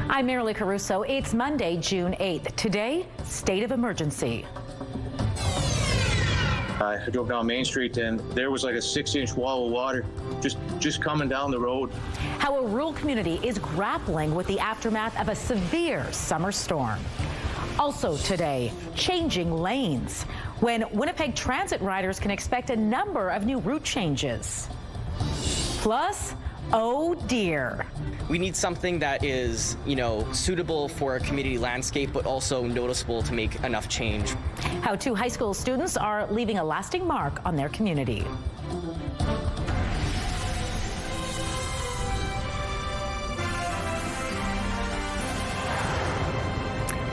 I'm Marilee Caruso. It's Monday, June 8th. Today, state of emergency. I drove down Main Street and there was like a 6-inch wall of water just coming down the road. How a rural community is grappling with the aftermath of a severe summer storm. Also today, changing lanes, when Winnipeg transit riders can expect a number of new route changes. Plus, oh dear. We need something that is, suitable for a community landscape, but also noticeable to make enough change. How 2 high school students are leaving a lasting mark on their community.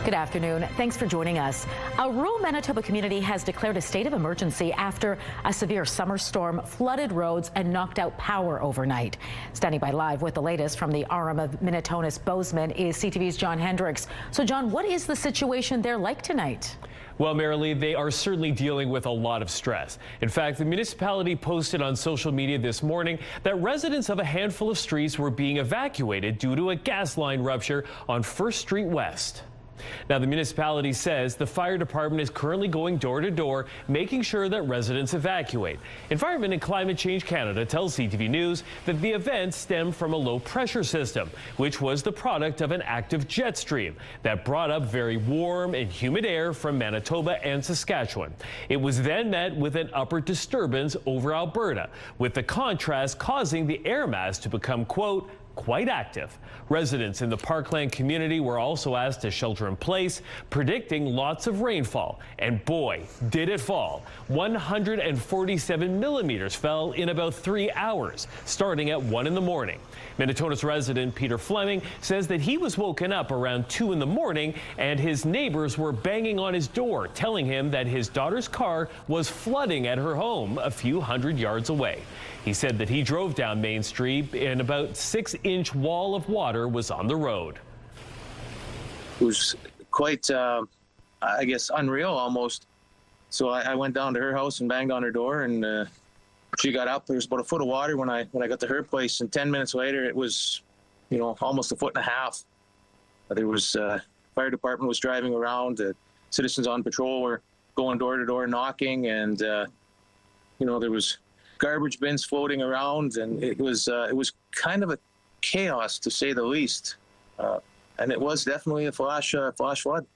Good afternoon. Thanks for joining us. A rural Manitoba community has declared a state of emergency after a severe summer storm flooded roads and knocked out power overnight. Standing by live with the latest from the RM of Minnetonka's Bozeman is CTV's John Hendricks. So, John, what is the situation there like tonight? Well, Marilee, they are certainly dealing with a lot of stress. In fact, the municipality posted on social media this morning that residents of a handful of streets were being evacuated due to a gas line rupture on 1st Street West. Now, the municipality says the fire department is currently going door to door, making sure that residents evacuate. Environment and Climate Change Canada tells CTV News that the event stemmed from a low pressure system, which was the product of an active jet stream that brought up very warm and humid air from Manitoba and Saskatchewan. It was then met with an upward disturbance over Alberta, with the contrast causing the air mass to become, quote, quite active. Residents in the Parkland community were also asked to shelter in place, predicting lots of rainfall. And boy, did it fall. 147 millimeters fell in about 3 hours, starting at 1 in the morning. Minnetonka's resident Peter Fleming says that he was woken up around 2 in the morning and his neighbors were banging on his door, telling him that his daughter's car was flooding at her home a few hundred yards away. He said that he drove down Main Street and about 6-inch wall of water was on the road. It was quite, I guess, unreal almost. So I went down to her house and banged on her door, and she got up. There was about a foot of water when I got to her place, and 10 minutes later it was, almost a foot and a half. There was fire department was driving around. The citizens on patrol were going door to door knocking, and there was garbage bins floating around, and it was kind of a chaos, to say the least. And it was definitely a flash flood.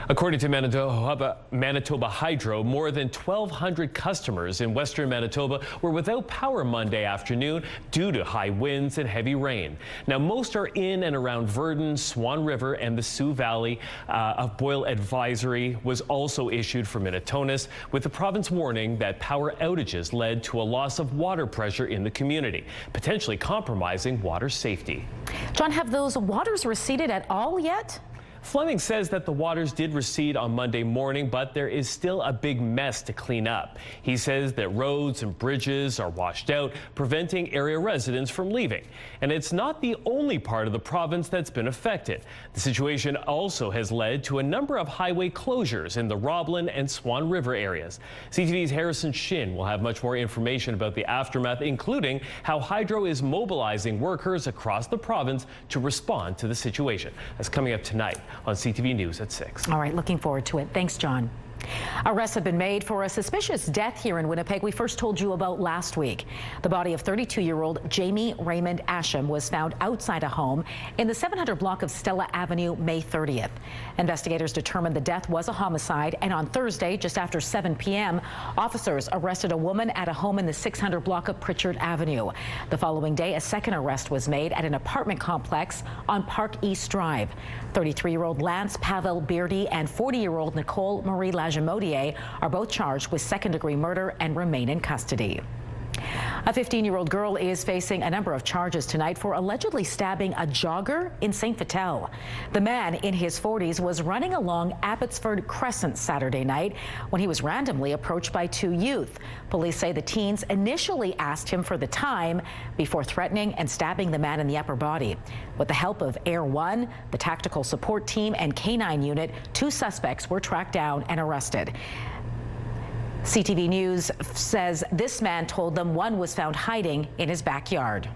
According to Manitoba Hydro, more than 1,200 customers in western Manitoba were without power Monday afternoon due to high winds and heavy rain. Now, most are in and around Verdon, Swan River, and the Sioux Valley. A boil advisory was also issued for Minnetonka's, with the province warning that power outages led to a loss of water pressure in the community, potentially compromising water safety. John, have those waters receded at all yet? Fleming says that the waters did recede on Monday morning, but there is still a big mess to clean up. He says that roads and bridges are washed out, preventing area residents from leaving. And it's not the only part of the province that's been affected. The situation also has led to a number of highway closures in the Roblin and Swan River areas. CTV's Harrison Shin will have much more information about the aftermath, including how Hydro is mobilizing workers across the province to respond to the situation. That's coming up tonight on CTV News at 6. All right, looking forward to it. Thanks, John. Arrests have been made for a suspicious death here in Winnipeg we first told you about last week. The body of 32-year-old Jamie Raymond Asham was found outside a home in the 700 block of Stella Avenue, May 30th. Investigators determined the death was a homicide, and on Thursday, just after 7 p.m., officers arrested a woman at a home in the 600 block of Pritchard Avenue. The following day, a second arrest was made at an apartment complex on Park East Drive. 33-year-old Lance Pavel Beardy and 40-year-old Nicole Marie Lajamodier are both charged with second-degree murder and remain in custody. A 15-year-old girl is facing a number of charges tonight for allegedly stabbing a jogger in St. Vital. The man in his 40s was running along Abbotsford Crescent Saturday night when he was randomly approached by 2 youth. Police say the teens initially asked him for the time before threatening and stabbing the man in the upper body. With the help of Air One, the tactical support team, and K-9 unit, 2 suspects were tracked down and arrested. CTV News says this man told them one was found hiding in his backyard.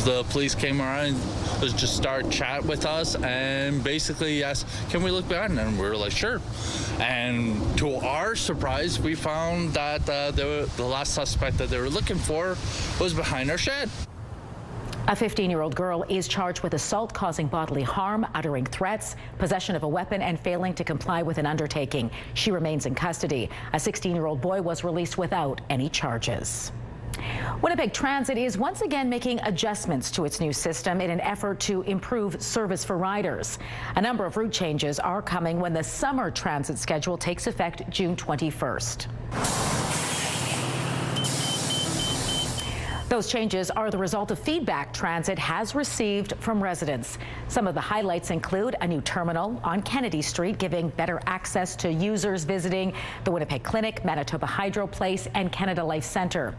The police came around and just started chatting with us and basically asked, can we look behind? And we were like, sure. And to our surprise, we found that the last suspect that they were looking for was behind our shed. A 15-year-old girl is charged with assault causing bodily harm, uttering threats, possession of a weapon, and failing to comply with an undertaking. She remains in custody. A 16-year-old boy was released without any charges. Winnipeg Transit is once again making adjustments to its new system in an effort to improve service for riders. A number of route changes are coming when the summer transit schedule takes effect June 21st. Those changes are the result of feedback Transit has received from residents. Some of the highlights include a new terminal on Kennedy Street, giving better access to users visiting the Winnipeg Clinic, Manitoba Hydro Place, and Canada Life Centre.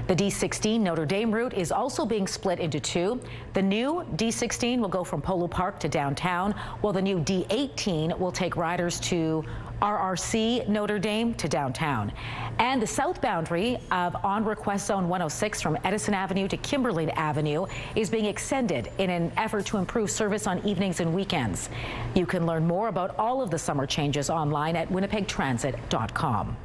The D16 Notre Dame route is also being split into two. The new D16 will go from Polo Park to downtown, while the new D18 will take riders to RRC Notre Dame to downtown. And the south boundary of On Request Zone 106 from Edison Avenue to Kimberley Avenue is being extended in an effort to improve service on evenings and weekends. You can learn more about all of the summer changes online at winnipegtransit.com.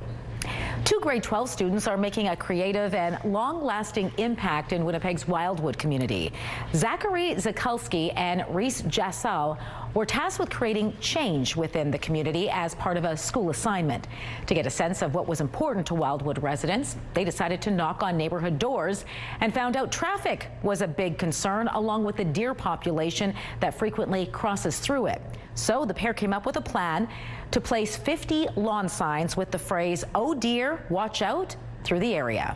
Two grade 12 students are making a creative and long-lasting impact in Winnipeg's Wildwood community. Zachary Zakulski and Reese Jassal were tasked with creating change within the community as part of a school assignment. To get a sense of what was important to Wildwood residents, they decided to knock on neighborhood doors and found out traffic was a big concern, along with the deer population that frequently crosses through it. So the pair came up with a plan to place 50 lawn signs with the phrase, "Oh dear, watch out," through the area.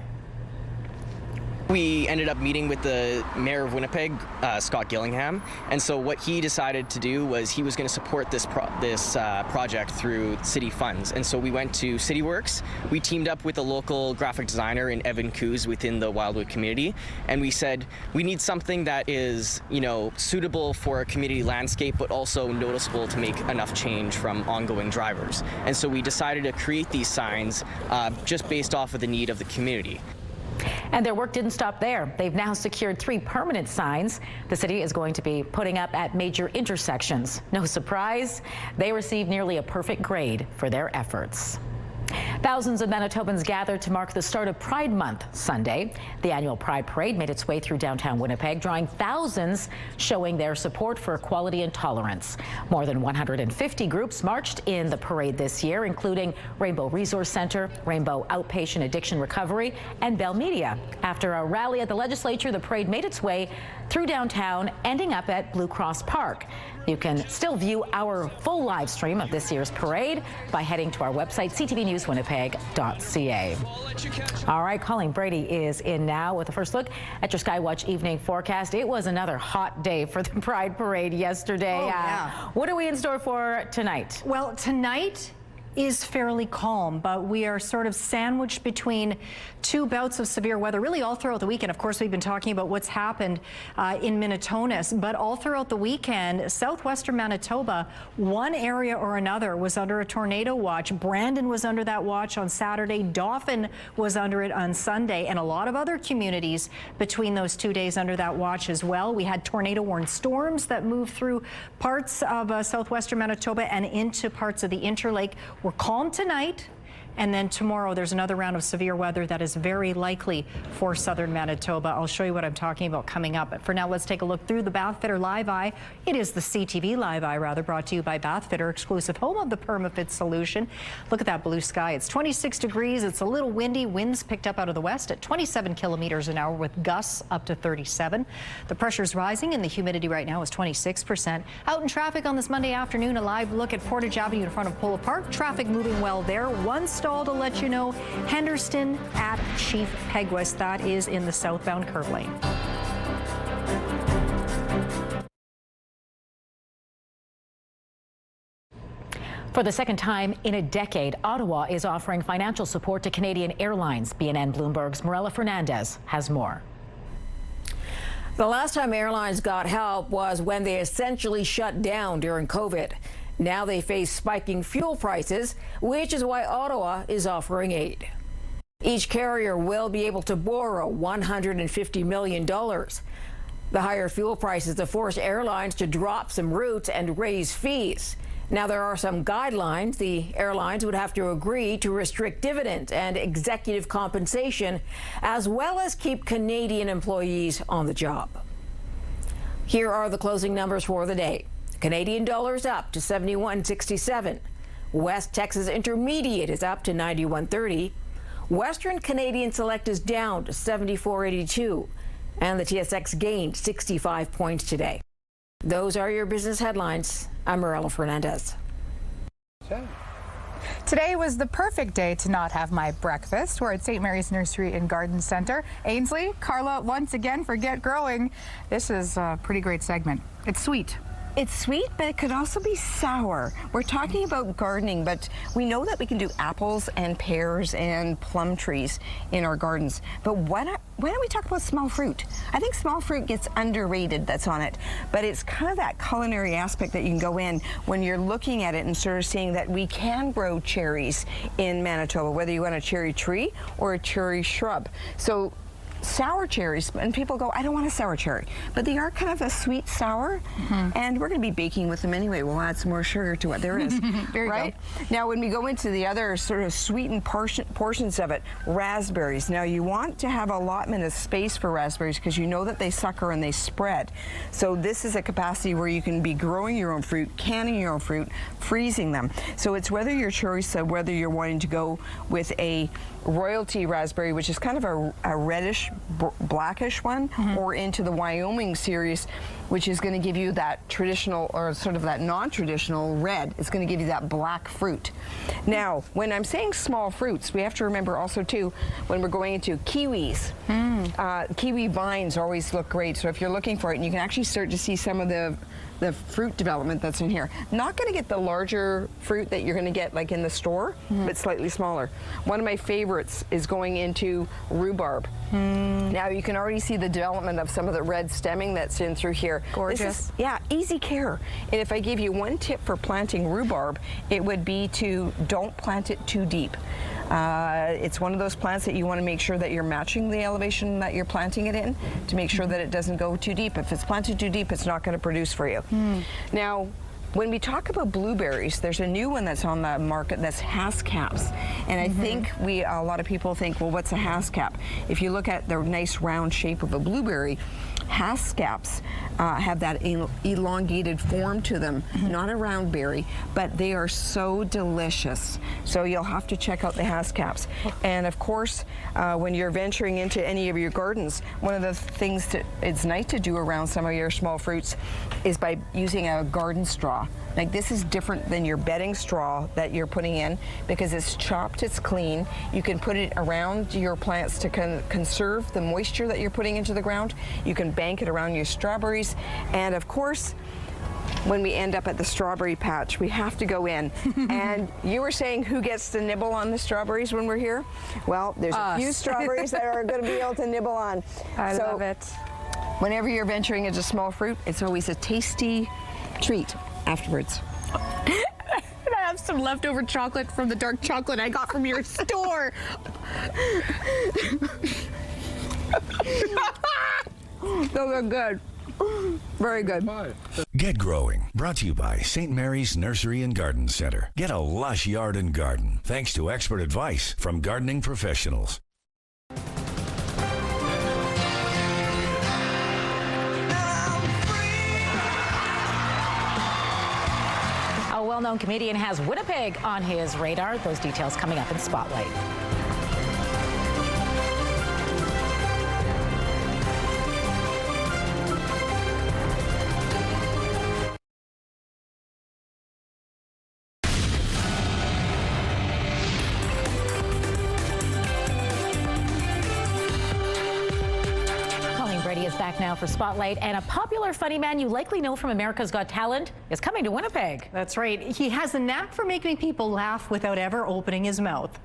We ended up meeting with the mayor of Winnipeg, Scott Gillingham, and so what he decided to do was he was going to support this project through city funds. And so we went to CityWorks. We teamed up with a local graphic designer in Evan Coos within the Wildwood community, and we said we need something that is, suitable for a community landscape, but also noticeable to make enough change from ongoing drivers. And so we decided to create these signs just based off of the need of the community. And their work didn't stop there. They've now secured 3 permanent signs the city is going to be putting up at major intersections. No surprise, they received nearly a perfect grade for their efforts. Thousands of Manitobans gathered to mark the start of Pride Month Sunday. The annual Pride Parade made its way through downtown Winnipeg, drawing thousands showing their support for equality and tolerance. More than 150 groups marched in the parade this year, including Rainbow Resource Centre, Rainbow Outpatient Addiction Recovery, and Bell Media. After a rally at the legislature, the parade made its way through downtown, ending up at Blue Cross Park. You can still view our full live stream of this year's parade by heading to our website, ctvnewswinnipeg.ca. All right, Colleen Brady is in now with a first look at your Skywatch evening forecast. It was another hot day for the Pride Parade yesterday. Oh, yeah. What are we in store for tonight? Well, tonight is fairly calm, but we are sort of sandwiched between 2 bouts of severe weather really all throughout the weekend. Of course, we've been talking about what's happened in Minnetonka, but all throughout the weekend, southwestern Manitoba, one area or another was under a tornado watch. Brandon was under that watch on Saturday. Dauphin was under it on Sunday, and a lot of other communities between those 2 days under that watch as well. We had tornado-warned storms that moved through parts of southwestern Manitoba and into parts of the Interlake. We're calm tonight, and then tomorrow there's another round of severe weather that is very likely for southern Manitoba. I'll show you what I'm talking about coming up. But for now, let's take a look through the Bathfitter Live Eye. It is the CTV Live Eye, brought to you by Bathfitter, exclusive home of the PermaFit solution. Look at that blue sky. It's 26 degrees. It's a little windy. Winds picked up out of the west at 27 kilometers an hour with gusts up to 37. The pressure's rising and the humidity right now is 26%. Out in traffic on this Monday afternoon, a live look at Portage Avenue in front of Polo Park. Traffic moving well there. One stall to let you know, Henderson at Chief Peguis. That is in the southbound curve lane. For the second time in a decade, Ottawa is offering financial support to Canadian Airlines. BNN Bloomberg's Morella Fernandez has more. The last time airlines got help was when they essentially shut down during COVID. Now they face spiking fuel prices, which is why Ottawa is offering aid. Each carrier will be able to borrow $150 million. The higher fuel prices have forced airlines to drop some routes and raise fees. Now, there are some guidelines. The airlines would have to agree to restrict dividends and executive compensation, as well as keep Canadian employees on the job. Here are the closing numbers for the day. Canadian dollars up to 71.67. West Texas Intermediate is up to 91.30. Western Canadian Select is down to 74.82. And the TSX gained 65 points today. Those are your business headlines. I'm Marella Fernandez. Today was the perfect day to not have my breakfast. We're at St. Mary's Nursery and Garden Center. Ainsley, Carla, once again for Get Growing. This is a pretty great segment. It's sweet. It's sweet, but it could also be sour. We're talking about gardening, but we know that we can do apples and pears and plum trees in our gardens. But why don't we talk about small fruit? I think small fruit gets underrated that's on it, but it's kind of that culinary aspect that you can go in when you're looking at it and sort of seeing that we can grow cherries in Manitoba, whether you want a cherry tree or a cherry shrub. So sour cherries, and people go, I don't want a sour cherry, but they are kind of a sweet sour, and we're going to be baking with them anyway. We'll add some more sugar to what there is. There you right? go. Now, when we go into the other sort of sweetened portions of it, raspberries. Now, you want to have allotment of space for raspberries because you know that they sucker and they spread. So this is a capacity where you can be growing your own fruit, canning your own fruit, freezing them. So it's whether your choice of whether you're wanting to go with a royalty raspberry, which is kind of a reddish blackish one, or into the Wyoming series, which is going to give you that traditional or sort of that non-traditional red. It's going to give you that black fruit. Now, when I'm saying small fruits, we have to remember also too when we're going into kiwis. Kiwi vines always look great, so if you're looking for it, and you can actually start to see some of the fruit development that's in here. Not going to get the larger fruit that you're going to get like in the store, but slightly smaller. One of my favorites is going into rhubarb. Now you can already see the development of some of the red stemming that's in through here. Gorgeous. Yeah, easy care. And if I give you one tip for planting rhubarb, it would be to don't plant it too deep. It's one of those plants that you want to make sure that you're matching the elevation that you're planting it in to make sure that it doesn't go too deep. If it's planted too deep, it's not going to produce for you. Now, when we talk about blueberries, there's a new one that's on the market that's Hass-caps. And I think a lot of people think, well, what's a Hass-cap? If you look at the nice round shape of a blueberry, Hass-caps have that elongated form to them, not a round berry, but they are so delicious. So you'll have to check out the Hass-caps. And of course, when you're venturing into any of your gardens, one of the things that it's nice to do around some of your small fruits is by using a garden straw. Like this is different than your bedding straw that you're putting in because it's chopped, it's clean. You can put it around your plants to conserve the moisture that you're putting into the ground. You can bank it around your strawberries. And of course, when we end up at the strawberry patch, we have to go in. And you were saying who gets to nibble on the strawberries when we're here? Well, there's a few strawberries that are going to be able to nibble on. I love it. Whenever you're venturing into small fruit, it's always a tasty treat afterwards. And I have some leftover chocolate from the dark chocolate I got from your store. Those are good. Very good. Get Growing, brought to you by St. Mary's Nursery and Garden Center. Get a lush yard and garden, thanks to expert advice from gardening professionals. A well-known comedian has Winnipeg on his radar. Those details coming up in Spotlight. Is back now for Spotlight, and a popular funny man you likely know from America's Got Talent is coming to Winnipeg. That's right. He has a knack for making people laugh without ever opening his mouth.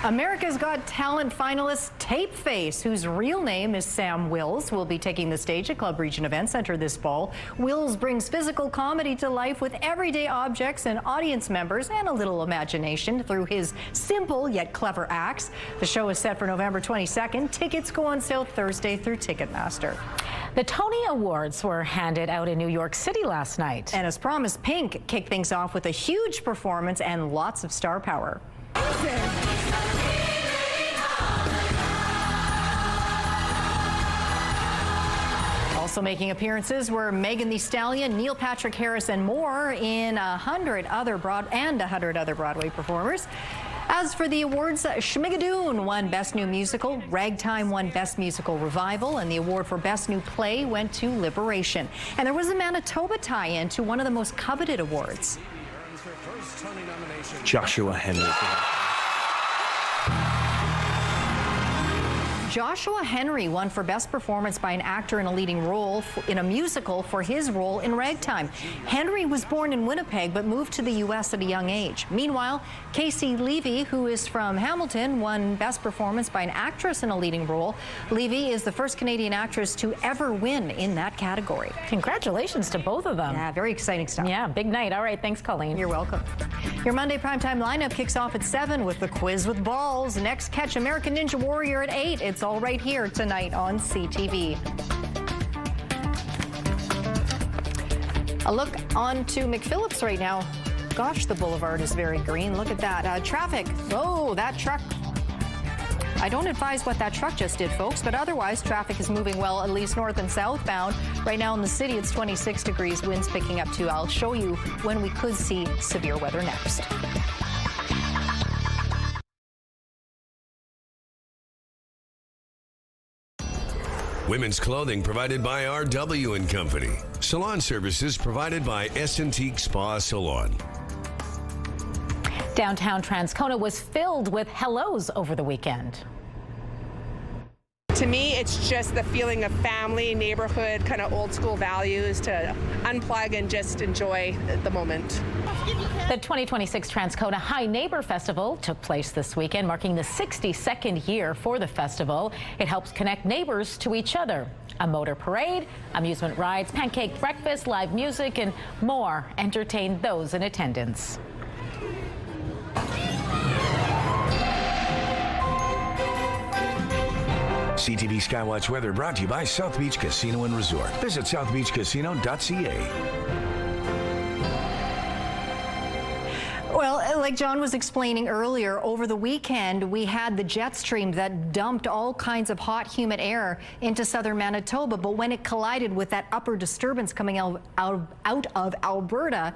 America's Got Talent finalist Tapeface, whose real name is Sam Wills, will be taking the stage at Club Region Event Center this fall. Wills brings physical comedy to life with everyday objects and audience members and a little imagination through his simple yet clever acts. The show is set for November 22nd. Tickets go on sale Thursday through Ticketmaster. The Tony Awards were handed out in New York City last night. And as promised, Pink kicked things off with a huge performance and lots of star power. Also making appearances were Megan Thee Stallion, Neil Patrick Harris, and more in 100 other Broadway performers. As for the awards, Schmigadoon won Best New Musical, Ragtime won Best Musical Revival, and the award for Best New Play went to Liberation. And there was a Manitoba tie-in to one of the most coveted awards. Joshua Henry. Joshua Henry won for Best Performance by an Actor in a Leading Role in a Musical for his role in Ragtime. Henry was born in Winnipeg but moved to the U.S. at a young age. Meanwhile, Casey Levy, who is from Hamilton, won Best Performance by an Actress in a Leading Role. Levy is the first Canadian actress to ever win in that category. Congratulations to both of them. Yeah, very exciting stuff. Yeah, big night. All right, thanks, Colleen. You're welcome. Your Monday primetime lineup kicks off at 7 with the Quiz with Balls. Next, catch American Ninja Warrior at 8. It's all right here tonight on CTV. A look on to McPhillips right now. Gosh, the boulevard is very green. Look at that. Traffic. Oh, that truck. I don't advise what that truck just did, folks, but otherwise traffic is moving well, at least north and southbound. Right now in the city, it's 26 degrees, winds picking up too. I'll show you when we could see severe weather next. Women's clothing provided by RW & Company. Salon services provided by Essentique Spa Salon. Downtown Transcona was filled with hellos over the weekend. To me, it's just the feeling of family, neighborhood, kind of old school values to unplug and just enjoy the moment. The 2026 Transcona High Neighbor Festival took place this weekend, marking the 62nd year for the festival. It helps connect neighbors to each other. A motor parade, amusement rides, pancake breakfast, live music, and more entertained those in attendance. CTV Skywatch weather brought to you by South Beach Casino and Resort. Visit southbeachcasino.ca. Well, like John was explaining earlier, over the weekend we had the jet stream that dumped all kinds of hot, humid air into southern Manitoba. But when it collided with that upper disturbance coming out of Alberta,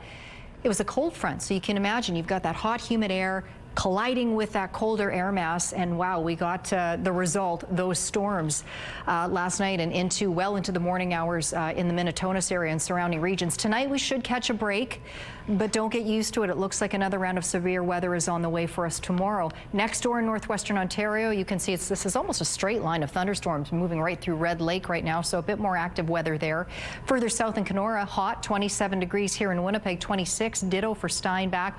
it was a cold front. So you can imagine you've got that hot, humid air colliding with that colder air mass, and wow, we got the result, those storms last night and well into the morning hours in the Minnetonka area and surrounding regions. Tonight we should catch a break, but don't get used to it. It looks like another round of severe weather is on the way for us tomorrow. Next door in northwestern Ontario, you can see this is almost a straight line of thunderstorms moving right through Red Lake right now, so a bit more active weather there. Further south in Kenora, hot, 27 degrees here in Winnipeg, 26, ditto for Steinbach,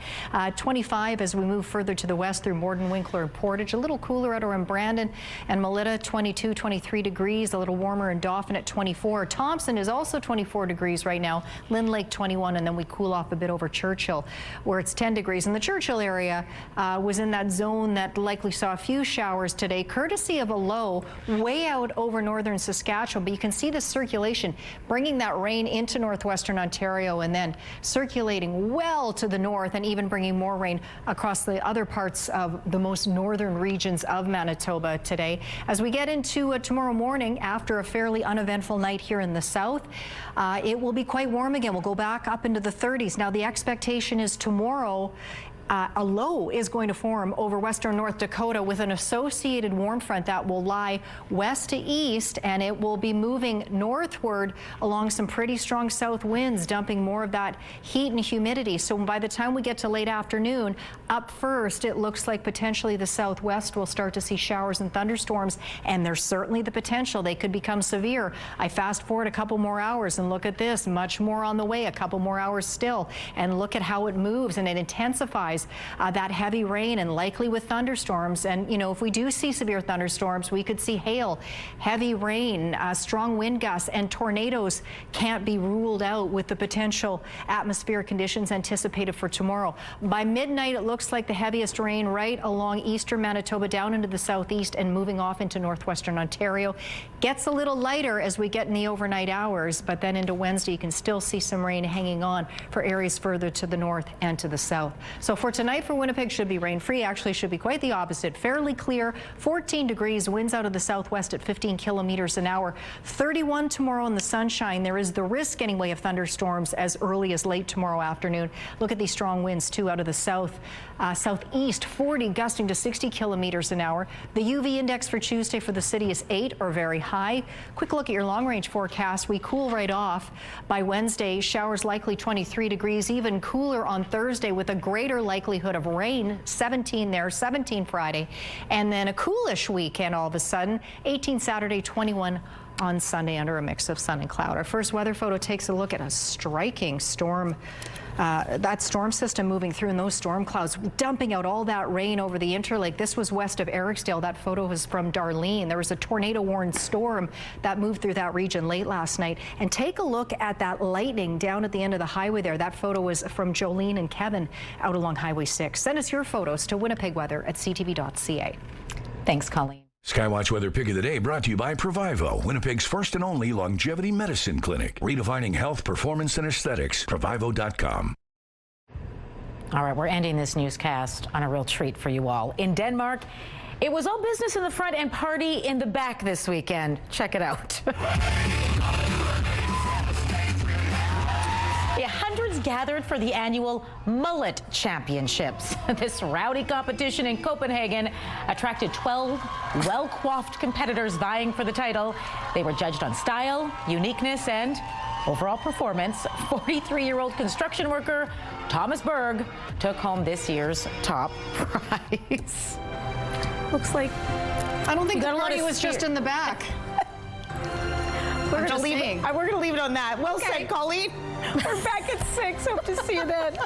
25 as we move further to the west through Morden, Winkler, and Portage. A little cooler out around Brandon and Mullet, 22, 23 degrees, a little warmer in Dauphin at 24. Thompson is also 24 degrees right now, Lynn Lake 21, and then we cool off a bit over Churchill where it's 10 degrees. And the Churchill area was in that zone that likely saw a few showers today, courtesy of a low way out over northern Saskatchewan. But you can see the circulation bringing that rain into northwestern Ontario and then circulating well to the north and even bringing more rain across the other parts of the most northern regions of Manitoba today. As we get into tomorrow morning, after a fairly uneventful night here in the south, it will be quite warm again. We'll go back up into the 30s. Now the expectation is tomorrow a low is going to form over western North Dakota with an associated warm front that will lie west to east, and it will be moving northward along some pretty strong south winds, dumping more of that heat and humidity. So by the time we get to late afternoon, up first, it looks like potentially the southwest will start to see showers and thunderstorms, and there's certainly the potential they could become severe. I fast forward a couple more hours and look at this, much more on the way, a couple more hours still, and look at how it moves and it intensifies skies. That heavy rain and likely with thunderstorms. And, you know, if we do see severe thunderstorms, we could see hail, heavy rain, strong wind gusts, and tornadoes can't be ruled out with the potential atmospheric conditions anticipated for tomorrow. By midnight, it looks like the heaviest rain right along eastern Manitoba down into the southeast and moving off into northwestern Ontario. Gets a little lighter as we get in the overnight hours, but then into Wednesday, you can still see some rain hanging on for areas further to the north and to the south. So for tonight for Winnipeg, should be rain-free. Actually, should be quite the opposite. Fairly clear, 14 degrees, winds out of the southwest at 15 kilometers an hour. 31 tomorrow in the sunshine. There is the risk anyway of thunderstorms as early as late tomorrow afternoon. Look at these strong winds too out of the southeast, 40 gusting to 60 kilometers an hour. The UV index for Tuesday for the city is 8 or very high. Quick look at your long-range forecast. We cool right off. By Wednesday, showers likely 23 degrees, even cooler on Thursday with a greater likelihood of rain, 17 there, 17 Friday, and then a coolish weekend all of a sudden, 18 Saturday, 21 on Sunday under a mix of sun and cloud. Our first weather photo takes a look at a striking storm. That storm system moving through and those storm clouds dumping out all that rain over the Interlake. This was west of Ericsdale. That photo was from Darlene. There was a tornado-warned storm that moved through that region late last night. And take a look at that lightning down at the end of the highway there. That photo was from Jolene and Kevin out along Highway 6. Send us your photos to winnipegweather@ctv.ca. Thanks, Colleen. Skywatch Weather Pick of the Day brought to you by Provivo, Winnipeg's first and only longevity medicine clinic. Redefining health, performance, and aesthetics. Provivo.com. All right, we're ending this newscast on a real treat for you all. In Denmark, it was all business in the front and party in the back this weekend. Check it out. Yeah, hundreds gathered for the annual Mullet Championships. This rowdy competition in Copenhagen attracted 12 well-coiffed competitors vying for the title. They were judged on style, uniqueness, and overall performance. 43-year-old construction worker Thomas Berg took home this year's top prize. Looks like I don't think the party was just in the back. We're going to leave it on that. Well said, Colleen. We're back at 6. Hope to see you then.